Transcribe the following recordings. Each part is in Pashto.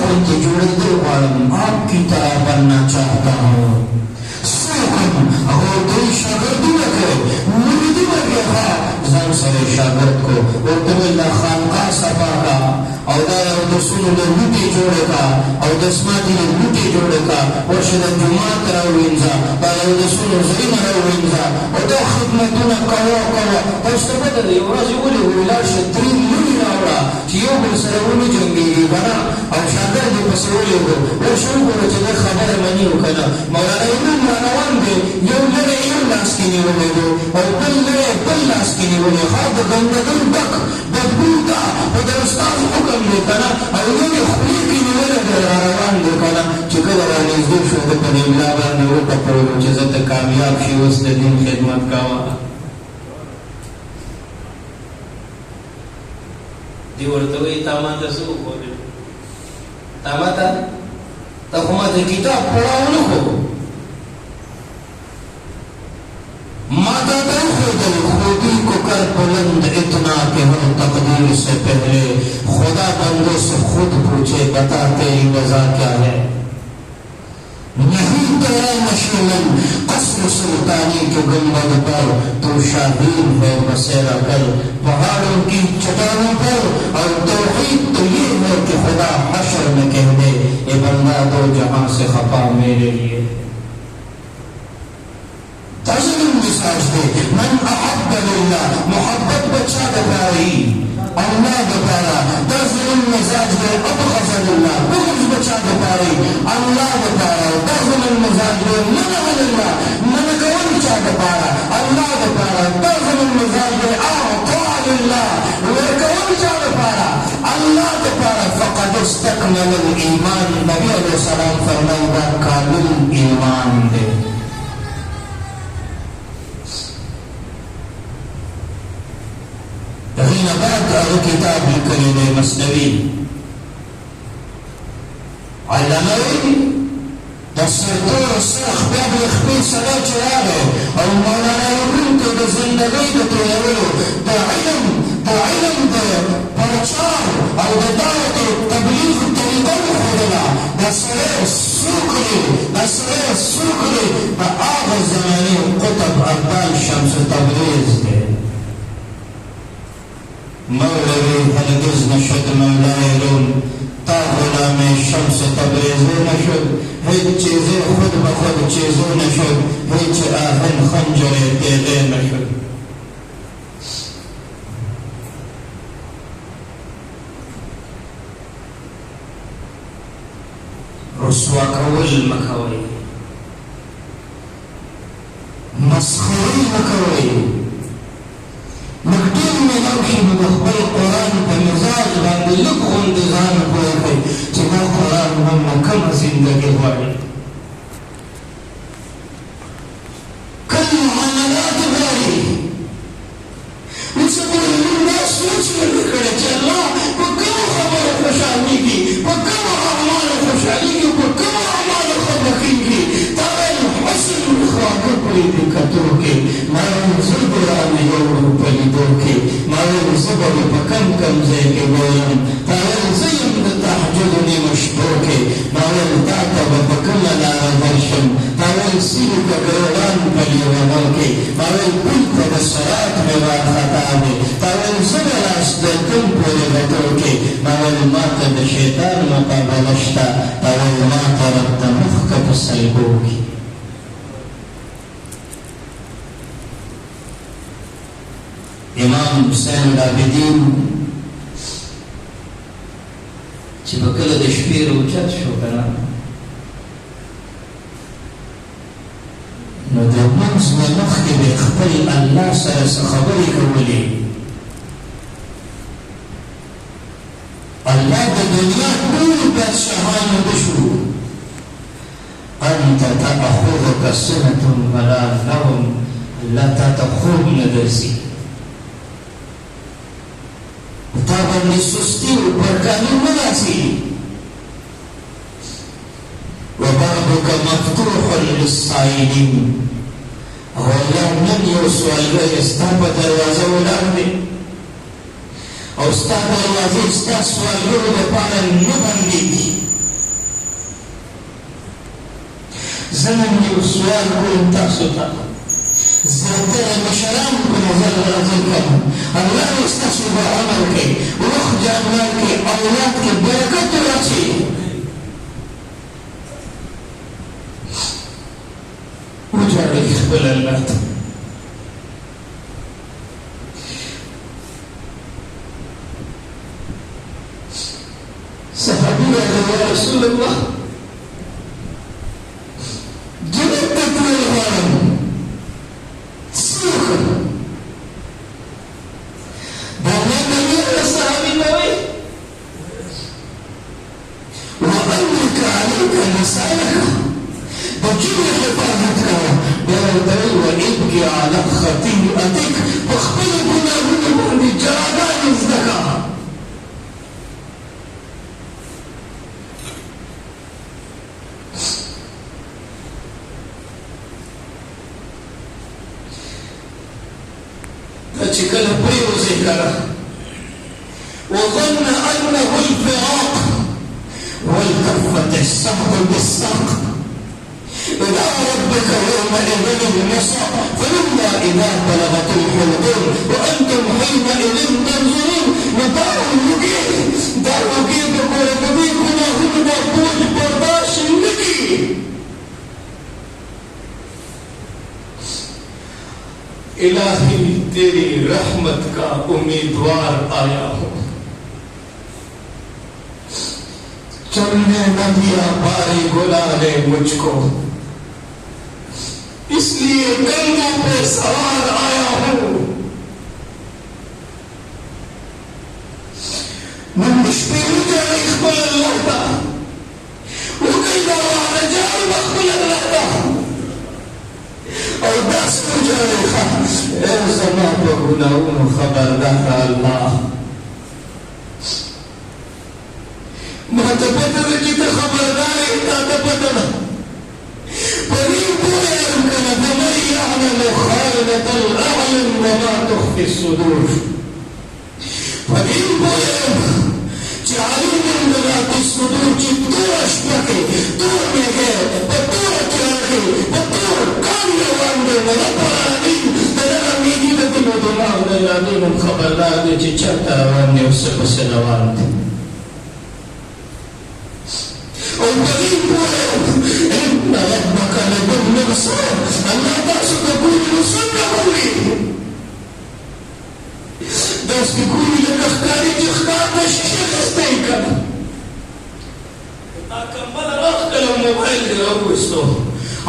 غنت جوړېدل غواړم آپ کی طرح بننا چاہتا ہوں سوکم او دوی شاگردونه کوي مریدونه کوي ځان سره شاګرد کو ورته ویل دا خانقاه صفا کا او دا یو د سونو له لوټې جوړه کا او د سماټي له لوټې جوړه کا ورشه د جومات راووینځه دا یو د سونو ځایونه راووینځه او دا خدمتونه کوه تاسو ته پته ده یوه ورځ ولې ولاړ شه 3 لوڼې راوړه چې یو بل سره ونه جنګېږي که نه او شاګرد یې پسې ولېږو ورشه وګوره چې دا خبره مني او که نه مولانا امام را روان دی یو لړی یو لاس کې نیولی دی او بل لړی بل لاس کې نیولی ښه د ګندګۍ ډک بدبو ده خو د استاد حکم دی که نه او یو یې خولې کې نیولی دی را روان دی که نه چې کله را نږدې شو ده په دې ملا باندې وټپولو چې زه ته کامیاب شي اوس د دین خدمت کوه دی ورته وایي تا ماته څه وښودل تا ماته تا خو ماته کتاب پړاو نه ښو ماتا تو خودل خودی کو کر بلند اتنا کہ ہر تقدیر سے پہلے خدا بندے سے خود پوچھے بتا تیری وجہ کیا ہے نہیں تیرا مشیمن قصر سلطانی کے گنبد پر تو شاہین ہے بسیرا کر پہاڑوں کی چٹانوں پر اور توحید تو یہ ہے کہ خدا حشر میں کہہ دے اے بندہ دو جہاں سے خفا میرے لیے من احب لله محبت بچا دپاری اللہ دپارا دزل المزاج دے ابغض لله بغض بچا دپاری اللہ دپارا دزل المزاج دے منع لله منع کون چا دپارا اللہ دپارا دزل المزاج دے اعطاء لله ورکون چا دپارا اللہ دپارا فقد استکمل الایمان نبی علیہ السلام فرمائی دا کامل ایمان دے دغین بعد اغا کتاب لکلی دے مسنوی علموی دستور سرخ بیاب اخبی سلا چراغے او مولانا یقول که دا زندگی دا تویولو دا علم پرچار او دا دعوت تبلیغ طریقہ خودلا دا سرے سوکلی دا آغا زمانی قطب ابدال شمس تبریز دے مولوی هرگز نشد مولای روم تا غلام شمس تبریزی نشد هیچ چیزی خود بخود چیزو نشد هیچ آهن خنجر تیغی نشد رسوا کول مکوی مسخری مکوی مکتوب میں لوحی مخبر قرآن پا مزاج باندې لږ غوندې ځان پوه کړئ چې دا قرآن هم کومه زندګي غواړي کوم معاملات غواړي اوس ګورئ موږ دا سوچ نه دی کړی چې الله په کومو خبرو خوشحالېږي په کومو اعمالو خوشحالېږي په کومو اعمالو ښه بخېږي تا ویل حسن اخراجو پرې دې کتو کې ما ویل زه ګرانې یو په لیدو کې ما ویل زه به مې په کم ځای کې ګورم تا ویل زه یم د تهجدو نیمه شپو کې ما ویل تا ته به په کومه لاره درشم تا ویل سیلو په ګروان په لیونو کې ما ویل پل ته د صراط مې وارخطا دی تا ویل زه به راسدلتم پورې غټو کې ما ویل ما ته د شیطان مقابله شته تا ویل ما ته رب ته مخ که په سلګو کې امام حسین العابدین چې به کله د شپې راوچت شو که نه نو د لمونځ نه مخکې به یې خپل الله سره څه خبرې کولې الله د دنیا ټول بادشاهان وده شو انت تأخذک سنة ولا نوم الله تا ته خوب نه درځي تا باندې سستي او پرکاني نه راځي وبابك مفتوح للصائلين او الله نن یو سوالګر ستا په دروازه ولاړ دی او ستا دروازې ستا سوالګرو دپاره نه بندېږي زمن یو سوال کوم تاسو ته زیاتره مشرانو په نظر راځي کوم الله دې ستاسو په عمل کې روح جانمال کې اولاد کې برکت راچي وجعل خپل الله ته صحابي يا رسول الله على خطيئتك واخبر گناهون باندې جاگان ازدکا دا چې کله پریوځي کړه وظن انه الفراق والتفت الساق بالساق إلى ربك يومئذ المساق فلولا إذا بلغت الحلقوم وأنتم حينئذ تنظرون ندار الوجيه دار وجيه بقول نبي كنا هم مقبول برداشت لكي الہی تیری رحمت کا امیدوار آیا ہوں چلنے نہ دیا باری گلا لے مجھ کو اس لیے کندھوں پہ سوار آیا ہوں من مشکل جائے اخبر اللہ تا وکل دوار جائے مخبر اللہ تا اور دس مجھے اے زمان پہ گناہوں خبردار اللہ ما تپتر جیتا خبردار اتا تپتر قریب پورے امکنا فمن يعمل خائنة الأعلم وما تخفي الصدور قریب پورے چعلیم ذات الصدور چی دور اشپکے دور میں گئے دور چراکے دور کامیہ واندے رب العالمین تدر امیدی بدل و دماغ دلالین خبردار دے چی چرتا واندے اس سے پس روان دے اور قریب پورے ان ربک لبالمرصاد اللہ تاسو تقول نصنع ہوئی دست بکولی لکخکاری جخکار نشیشی خستے کنا کمبل راخ کلو موبائل در اوستو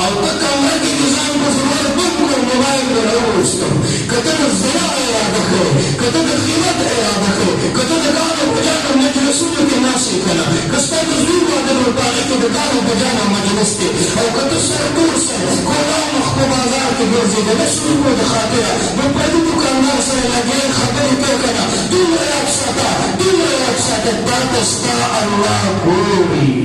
اور کمبل کی نظام بزرور بم کو موبائل در اوستو کتن الزنا ارادہ کرے کتن خیمت ارادہ کرے کتن کانو بجانا مجلسون کے ناسی کنا کستا تزور وادر وطاقی کے دکانو بجانا مجلس کے اور کتن سردور سے کولا مخبو بازار کے گرزی دے نشور کو دخاترہ میں پردی دکاندار سے لگے خبری تو کنا دور رب ساتا داتستا اللہ گوری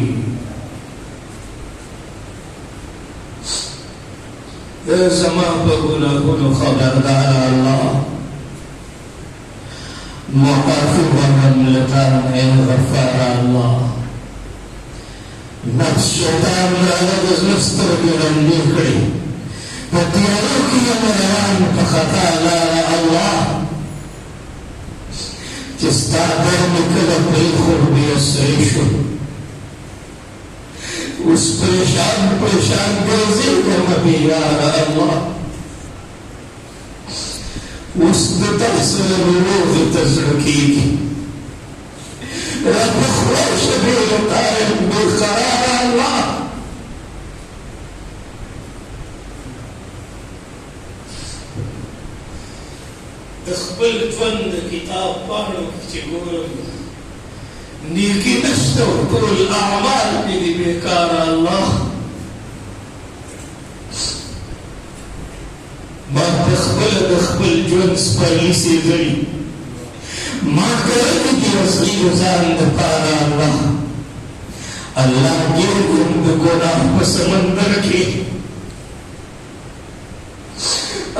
اے زمان پا گناہونو خبردار اللہ معافی و مملکان اے غفار اللہ نفس شیطان لعنت نستر گرندی کری پتیارو کی امران پخطا لارا اللہ جستا درم کلب ریخور بیسریشو اس پریشان گرزی کرمبی یارا اللہ اس تحصل بلوغ تزرکی کی رب خوش بیلتائم بقرار اللہ اخبر فند کتاب پاڑو کچھ گورم نیکی نشتو کل اعمال بیدی بیکار اللہ ما تخبل جونس پرلیسی گری ما کرد کی رسلی وزان دپارا اللہ اللہ گردن دگناہ پسمندر کی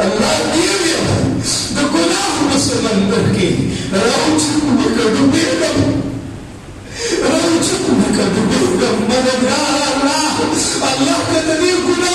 اللہ گردن دگناہ پسمندر کی روچک بکڑو بیدم روچک بکڑو بیدم مددگار اللہ اللہ کا تدیر گناہ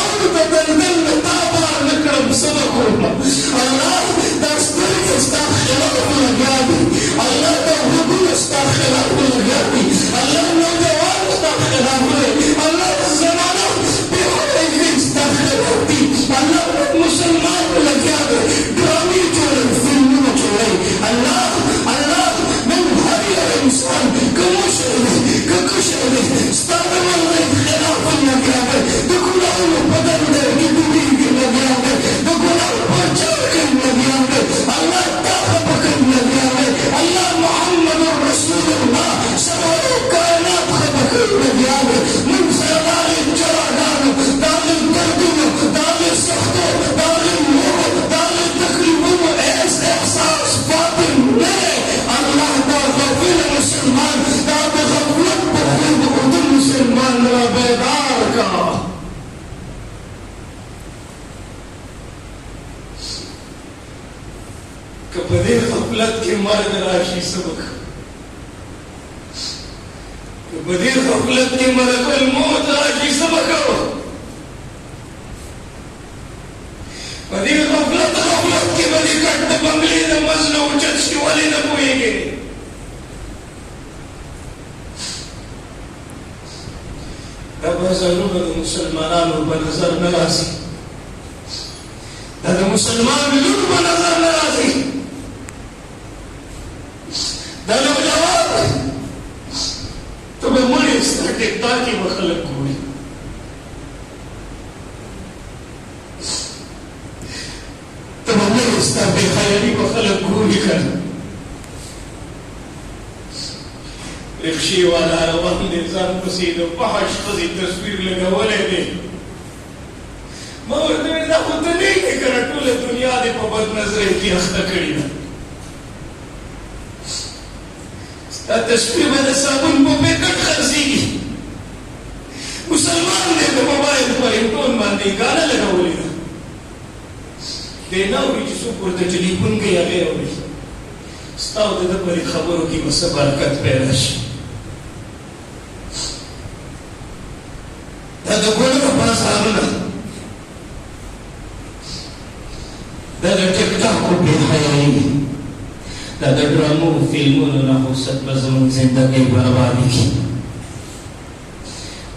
मर्द राशि सबक बदी गफलत की मलकुल मौत राशि सबक बदी गफलत की बदी कट बंगले न मजन उचत शिवाले न पोएंगे तब जरूर मुसलमान पर नजर न राजी तब मुसलमान लोग पर नजर न राजी दानो जवाब तो मैं मुझे इस टिकता की मखलक हुई तो मैं इस बेखयाली मखलक हुई कर रिक्शे वाला रवान निजाम पसीद पहाश पसी तस्वीर लगा वाले ने मगर तो इतना खुद नहीं के कर टूल दुनिया दे पबद नजर की अख्ता करी ना तस्वीर में साबुन को बेकट खर्ची मुसलमान ने तो मोबाइल पर इंटोन बांधी गाना लगा बोली ना देना हुई जिसको पुरते चली पुन के आगे हो गई स्ताव दे तो परी खबरों की मस्से बरकत पैदाश दादा कोने का पास आना दादा टिकटॉक को बेहयाई दादा ड्रामों फिल्मों ने नाहुसत बज़म जिंदगी बर्बादी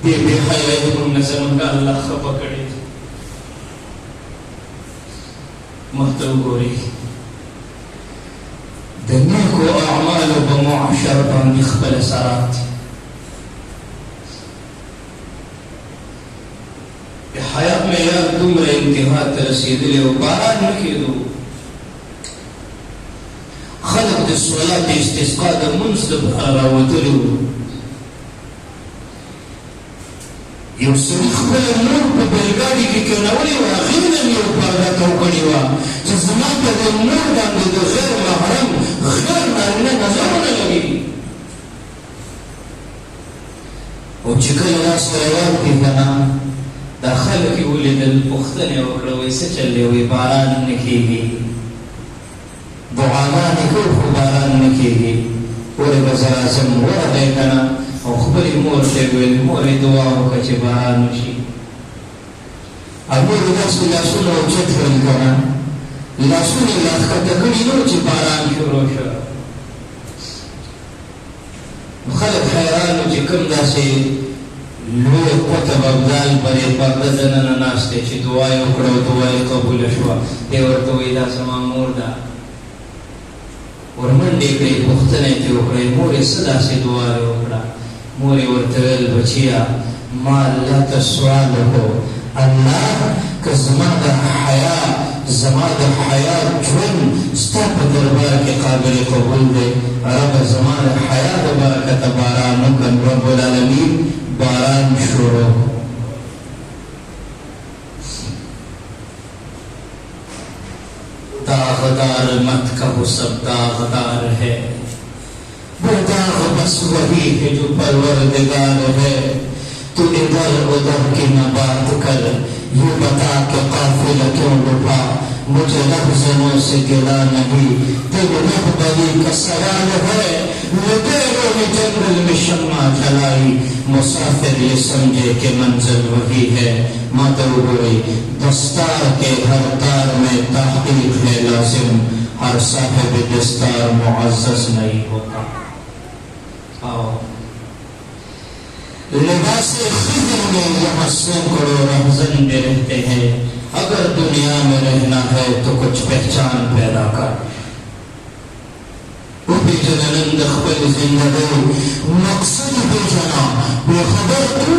की बेहयाई को नज़म का अल्लाह खपा करे महतव गोरी दुनिया को अमाल व मुआशर पर निखबल सरात हयात में यार तुम रे इंतहा तरसीद ले बारान नखी दो खलक दे सोलात इस्तिस्का दे मुंसब रावतलू यो सरीख बल नूर पे बेलगाड़ी की कनावली व आखिरन यो पागा तौकड़ी वा जज़मान पे दे नूर बांधे दे गैर महरम गैर नारने नजर न लगी और चिकल नास करवार की बना दाखल की बोले दिल पुख्तने वकड़ो वैसे चले हुए बारान निकेगी दुआना निको बारान निकेगी पूरे बाजार से मोरा देखना और खबरी मोर से हुए मोरे दुआओं का चे बारान उसी अबू रसूल लासुल उच्चत करना लासुल लाख का तकड़ी नो चे बारान शुरू शा खलक हैरान चे कम दासे लोग कोतब अब्दाल परे पर्दन नास्ते ची दुआएं उकड़ो दुआएं कबूल शुआ देवर तो इला समा मोरदा और मंडे के पुख्तने थे उकड़े मोरे सदा से दुआएं उकड़ा मोरे वर्तवेल बचिया माल ला तस्वाल हो अल्लाह का ज़मादा हया जुन स्ताप दरबार के काबिल कबूल दे रब ज़मादा हया बरकत बारान कन रब्बुल आलमीन बारान शुरू दागदार मत कहो सब दागदार है वो दाग बस वही है जो परवरदिगार है तू इधर उधर की न बात कर ये बता के काफिला क्यों लुटा मुझे लफ्ज़ों से गिला नहीं तेरे रहबरी का सवाल है लुटेरों ने जंगल में शम्मा जलाई मुसाफिर ये समझे कि मंजिल वही है मातरूबी दस्तार के हर तार में तहकीक है लाजिम हर साहिब दस्तार मुअज़्ज़ज़ नहीं होता आओ लिबासे खिज़र में यहाँ सैकड़ों रहज़न रहते हैं अगर दुनिया में रहना है तो कुछ पहचान पैदा कर बेजनंद खबल जिंदगी मकसद बेजना बेखबर तू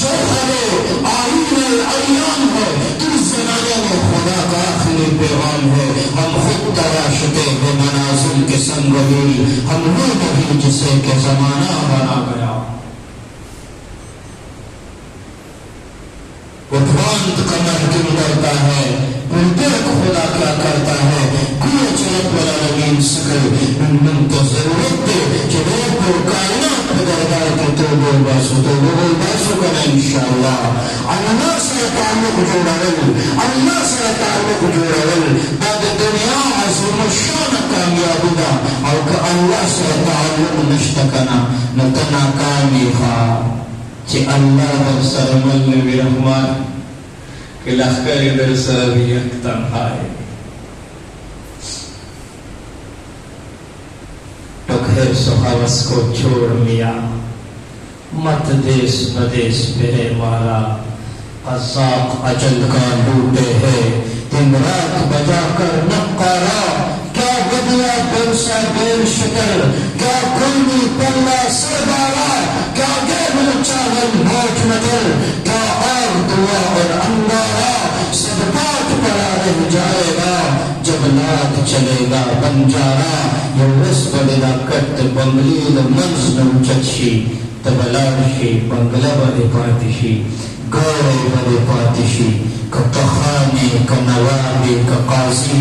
जो हरे आईने अयान है तू ज़माने में खुदा का आखिरी पैगाम है हम खुद तराशते हैं मनाज़िल के संगमील हम वो नहीं जिसे के ज़माना बना गया उठवांत कमर क्यों डरता है देख खुदा क्या करता है कुछ रब्बुल आलमीन सकल मन तो जरूरत है कि वो कायनात دربار کې توبه وباسو کنه انشاءالله. الله سره تعلق جوړول دا د دنیا عظیم الشان کامیابي ده، او که الله سره تعلق نشته کنه نو ته ناکام یې ښه. چې الله در سره مل نه وي رحمان، که لښکر یې در سره وي یک تنها یې. तो खैर सुहावस को छोड़ लिया, मत देश बदेश मेरे मारा, असाक अजल का लूटे है दिन रात बजा कर नकारा। क्या बदला बेरसा बेर शकर, क्या कुल्ली पल्ला सरदारा, क्या गेबल चावल मोट नजर, क्या आग दुआ और अंगारा। सब बात पड़ा रह जाएगा जब नाद चलेगा बंजारा। ये बड़ेला कट बंगलील मंज नौचक्षी तबलाशी बंगला बड़े पातिशी गौरे बड़े पातिशी कतखाने कनवाबे ककाजी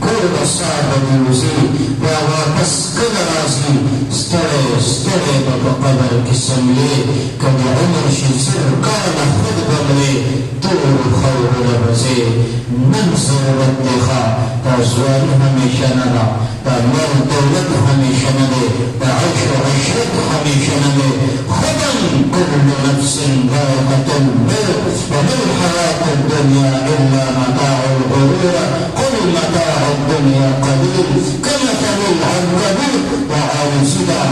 गुर्ब साब न्यूजी वापस कदराजी स्तरे बबर की समले कभी उम्र शिजर कान खुद बमले दूर खौर रबजे मंजरत देखा ताजवान हमेशा नला तामर दौलत हमेशा नले ताइश अशरत हमेशा नले खुदन कुल नफ्सिन ज़ाइक़तुल मौत वमल हयातुद दुनिया इल्ला मताउल गुरूर कुल मताउद दुनिया क़लील कमथलिल अनकबूत वआउज़िदा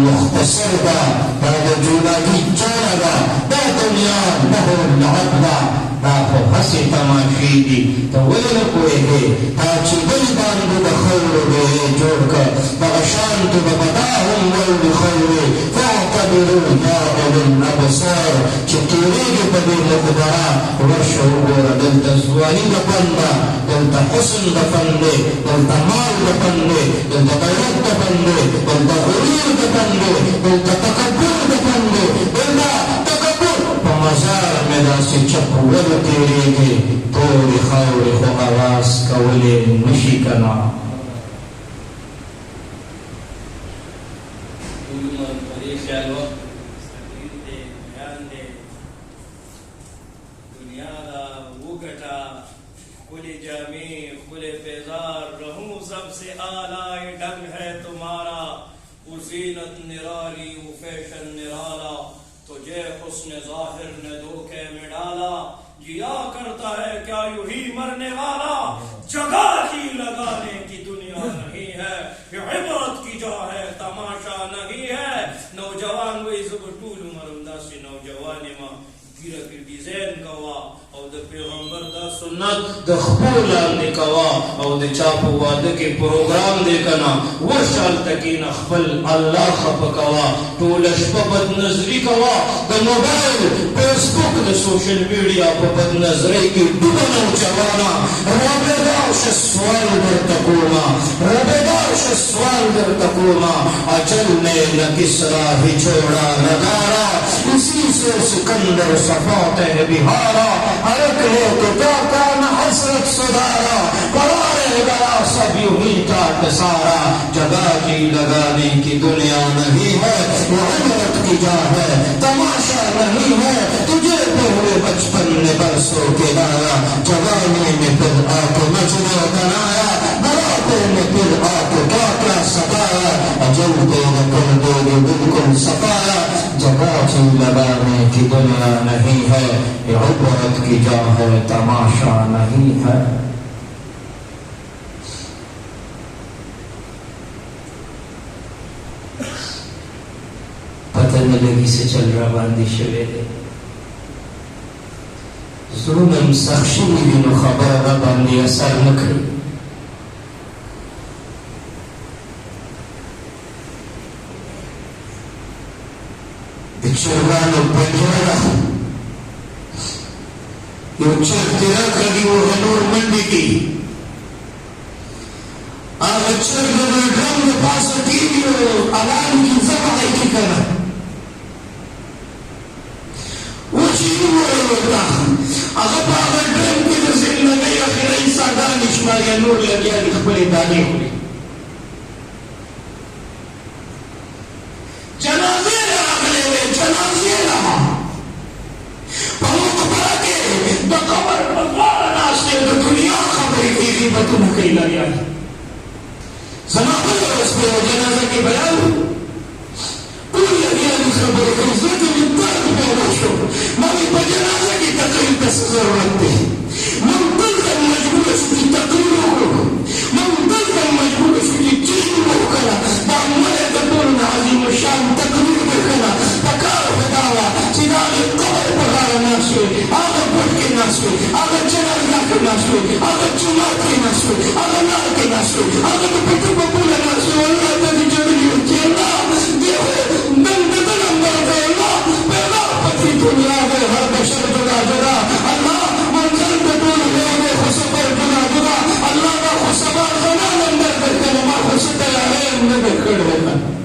मुख्तसरदा बाद जुलागी जारदा दा दुनिया बहुल अदला दाखो हसी तमाशी दी तो वही न कोई है ताची बड़ी बांधो बखौरो दे जोड़ कर बगशान तो बबदाहुम वल बखौरे फ़अतबिरू या उलिल अबसार चितूरी के बदे मुक़दरा वर्षो गोरा दिल तज़वानी नपंदा दिल तहुस्न दफंदे दिल तमाल दफंदे दिल तगैरत दफंदे दिल तग़रूर दफंदे दिल तकब्बुर दफंदे दिल तकब्बुर मज़ार में दासी चप्पल तेरे के तोड़ खौर को आवाज़ कवले नशी कना। दुनिया दा वो घटा खुले जामी खुले फेजार रहूं सबसे आला ये ढंग है तुम्हारा। वो ज़ीनत निराली वो फैशन निराला, तुझे हुस्न ज़ाहिर ने धोखे में डाला। जिया करता है क्या यूं ही मरने वाला, जगह ही लगाने की दुनिया नहीं है, ये इबरत की जा है तमाशा नहीं है। नौजवान वही सब टूल मरुंदा से नौजवानी मां गिरा की डिजाइन कवा और द पैगंबर दा सुन्नत द खबूल ने कवा और द चापो वादे के प्रोग्राम देखना वो शाल तकीन खबल अल्लाह खप कवा टूल बद नजरी कवा the mobile Facebook the social media पर बद नजरी की डुबना जवाना रबेदार से सवाल दर तकूमा अजल ने न किसरा ही छोड़ा नगारा। इसी से सिकंदर सफाते है बिहारा, अरक ले तो जाता न हसरत सुधारा। परारे गया सब यूं ही काट सारा, जगह की लगाने की दुनिया नहीं है, वो इबरत की जा है तमाशा नहीं है। तुझे पहले बचपन ने बरसों के लाया, जवानी में फिर आके मजनू बनाया, बुढ़ापे में फिर आके क्या क्या सताया। अजल तेरे कर देगी बिल्कुल सफाया, जगह की लगाने की दुनिया नहीं है, ये इबरत की जा है तमाशा नहीं है। पता न लगी से चल रहा बांधी शवेरे जुलम सख्शी भी नो खबर न बांधी असर नखरी। बिचौरानो पंजरा यो चर्तिरा करी वो हनूर मंडी की आगचर गवे ड्रम पास टीवीओ अलार्म की जमाई की करना वो चीज़ वो होता अगर पावर ड्रम की तो जिंदगी आखिरी सादा निश्माया नूर लगिया निकले दानी हुई जनाज़े کوي لاریان زما بله ورځ په یوه جنازه کې بیان ټول لاریان خبرې کوي زړه ته مې درد پیدا شو ما وایي په جنازه کې تقریر ته څه ضرورت دی موږ دلته مجبوره شو چې تقریر وکړو موږ دلته مجبوره شو چې چین وکړه دا مړی د ټولو نه عظیم الشان تقریر دی که نه پکار خو دا وه چې دا د قبر په غاړه ناست وې هغه ګوټ کې ناست وې هغه جنازه کې ناست وې هغه جومات کې ناست وې هغه لار کې ناست وې هغه د پټو په پوله ناست وې والله ته دې جوړلي وو چې الله دې نن د ده نمبر دی الله پیدا پتې دنیا دی هر بشر جدا جدا الله منزل د ټولو یو دی خو سفر جدا جدا الله دا خو سبا زما نمبر درکړی ما خو څه تیاری هم نه دی کړی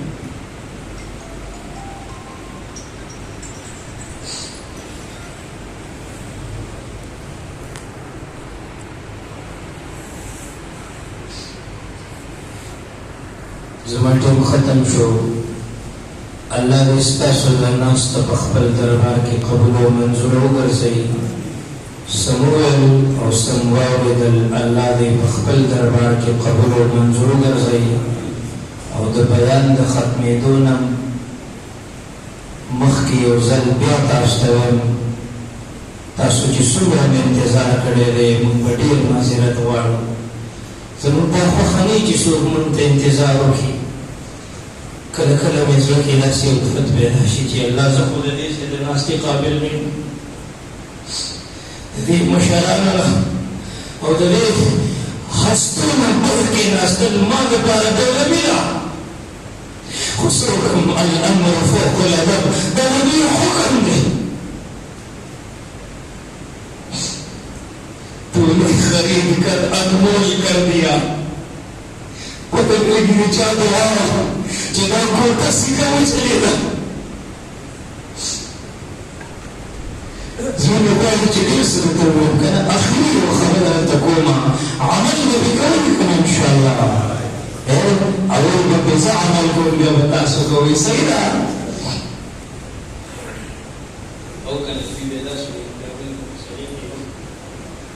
زما ټیم ختم شو الله دې ستاسو د ناسته په خپل دربار کې قبول او منظور وګرځوي سم وویل او سم واورېدل الله دې په خپل دربار کې قبول او منظور وګرځوي او د بیان د ختمېدو نه مخکې یو ځل بیا تاسو ته وایم تاسو چې څومره مې انتظار کړی دی موږ به ډېر معذرت غواړو زموږ دا خوښه نه چې څوک موږ ته انتظار وکړي کله کله مې زړه کې داسې یو الفت پیدا شي چې الله زه خو د دې چې د ناستې قابل نه یم د دې مشرانو او د دې هستو نه مخکې ناستل ما دپاره دولمي ده خو څه وکړم الامر فوق الادب دا د دوی حکم دی तूने खरीद कर अनमोल कर दिया पता नहीं क्या दुआ जनाब को तस्वीर में चलेगा زمن يقول جديد سنتوب كان أخير وخبرنا تقوم عملنا بكونكم إن شاء الله أول ما بزع عملكم بيبتاسوا قوي سيدا أو كان في بلاش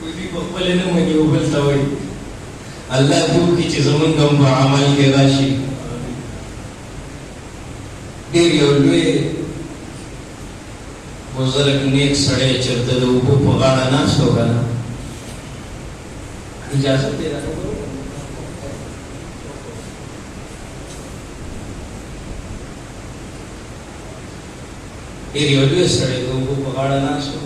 کوئی بخبل نه مني او بل ته وایي الله دې وکړي چې زمونږ هم په عمل کې راشي ډېر یو لوی بزرګ نیک سړی چېرته د اوبو په غاړه ناست و که نه اجازه دی راته ډېر یو لوی سړی د اوبو په غاړه ناست و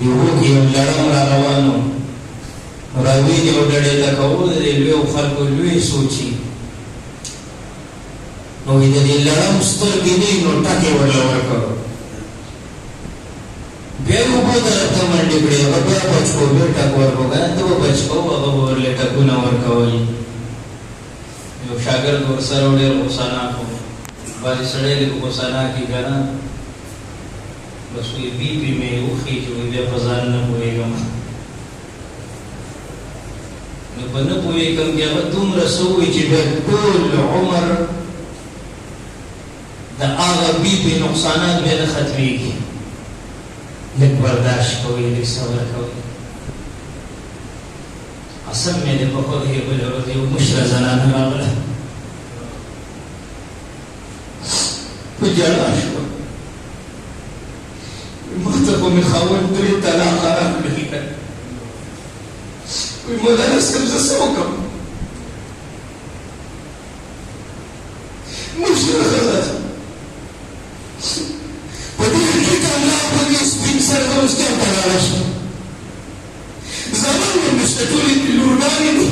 یو کې یو لړم را روانو راویلې یو ډډې ته کوو د دې لویو خلکو لوی سوچي نو د دې لړم سترګې نه نو ټکې ورله ورکړو بیا یې اوبو طرف ته منډې کړې هغه بیا بچکو بیا ټک ورکړو که نه ته به بچکو هغه به ورلې ټکونه ورکول یو شاګرد ورسره و ډېر غوسه ناک و بعضې سړی لږ غوسه ناک وي که نه بس وی بی پی میں اوخی جو بیا پزان نه پوهېږم نو په نه پوهېږم کې هغه دومره څه ووایي چې بیا ټول عمر د هغه بی پی نقصانات بیا نه ختمېږي لږ برداشت کوئ لږ صبر کوئ قسم مې دی په خدای بلې ورځ یو مشره زنانه راغله په ژړا شوه مخته خو مې خاوند 3 طلاقه راکړلي وایي مولانا صاحب زه څه وکړم مشره ښځه ده په دې کې ته الله په دې سپین سر دوستیان ته راشه زمان مې نشته ټولې لورګانې دي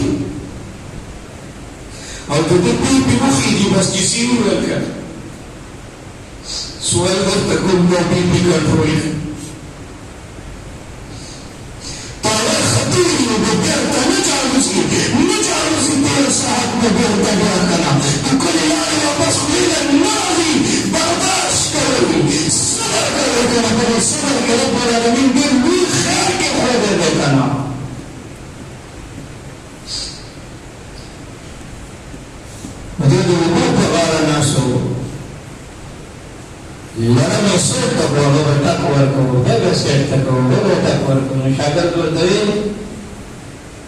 او د دې پې مخې دي بس چې سي وویل که سوال ورته کوم دا بی پي کنټرول تاله خطیري نو به بېرته نه چالوزي تېر ساعت به بېرته بیا که نه د کلي لارې واپس خولې له نه راځي برداشت کوئ صبر کوئ که نه په دې صبر کې رب العالمین ډېر لوی خیر کې ښودی دی که نه دې د اوبو په غاړه ناست و لړم یې سیټ ته کړو هغه به ټک ورکوو بیا به سیټ ته کوو بیا به ټک ورکوو نو شاګرد ورته ویل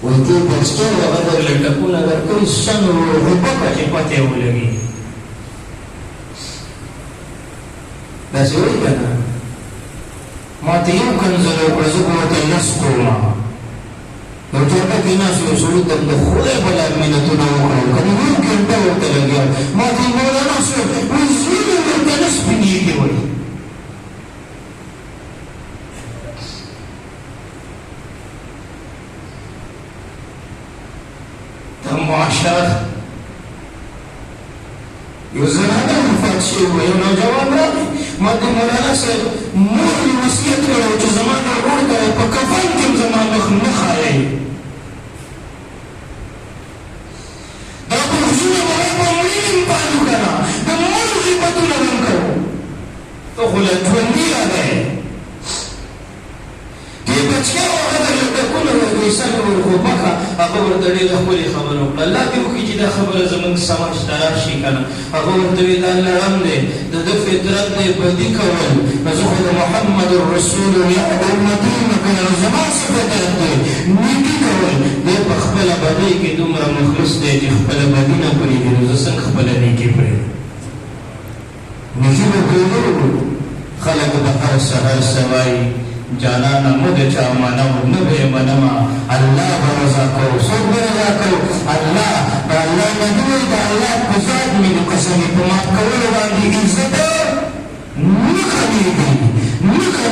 وتی بچکه هغه درله ټکونه درکوي سن غوبکه چې پته یې ولګي داسې وایي که نه ما ته یو کنځل وکړه زه به ورته لس کومه یو ټوټه کې ناست یو سړي ته د خدای بلا منتونه وکړل که نو یو ګنټه ورته لګیا ما ته یې مولانا صاحب وایي زړونه ورته نه سپینېږي وایي معاشرت یو زنانه وفات شوی و یو نوجوان راغی ما د مولانا صاحب مور مې وصیت کړی و چې زما د ورور ته په کفن کې هم زما مخ نه ښایئ دا بغزونه به وایي په مړي هم پالو که نه د مور غیبتونه به هم کوو ته خو له ژوندي راغی دې بچیا و هغه درله ټکونه ورکوي څنګه ورغوبکه هغه ورته ډېره ښکلې خبره وکړه الله دې وکړي چې دا خبره زموږ سمج ته راشي که نه هغه ورته وایي دا لړم دی د ده فطرت دی بدي کول نو زه خو د محمد رسول الله امتي یم که نه نو زما څه فطرت دی نیکي کول دی په خپله بدۍ کې دومره مخلص دی چې خپله بدي نه پرېږدي نو زه څنګه خپله نیکي پرېږدم نیکي به پرېږدو خلک به هر سهار څه وایي جانانا مد چا منو نبه منما اللہ برزا کو سب برزا کو اللہ ندوی دا اللہ پزاد میں قسمی پمات کول باندی عزت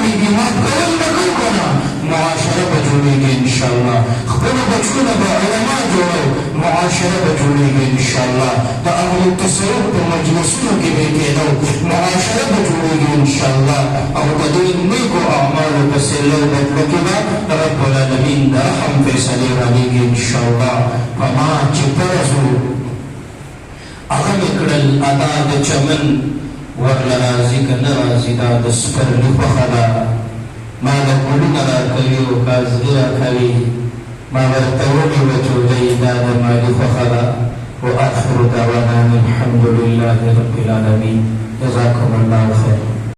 نخمیگی مات کول نکو کنا معاشرہ بجوڑے گی انشاءاللہ خبر بچونا با علماء جوڑو معاشرہ بجوڑے گی انشاءاللہ دا اہل تصوف پر مجلسوں کی بیٹے دو معاشرہ بجوڑے گی انشاءاللہ او بدین نیکو اعمال بسلو بطلقنا رب العالمین دا رحم فیصلی رالی گی انشاءاللہ فما چی پرزو اغم اکڑل ادا دا چمن ورل رازی که نرازی دا دا سپر لخوخلا ما دا قلون را کوي و کازغی را کوي ما ورتولی و چولی دا دا مالی خوخلا و آخر دعوانا الحمد لله رب العالمين جزاكم الله خير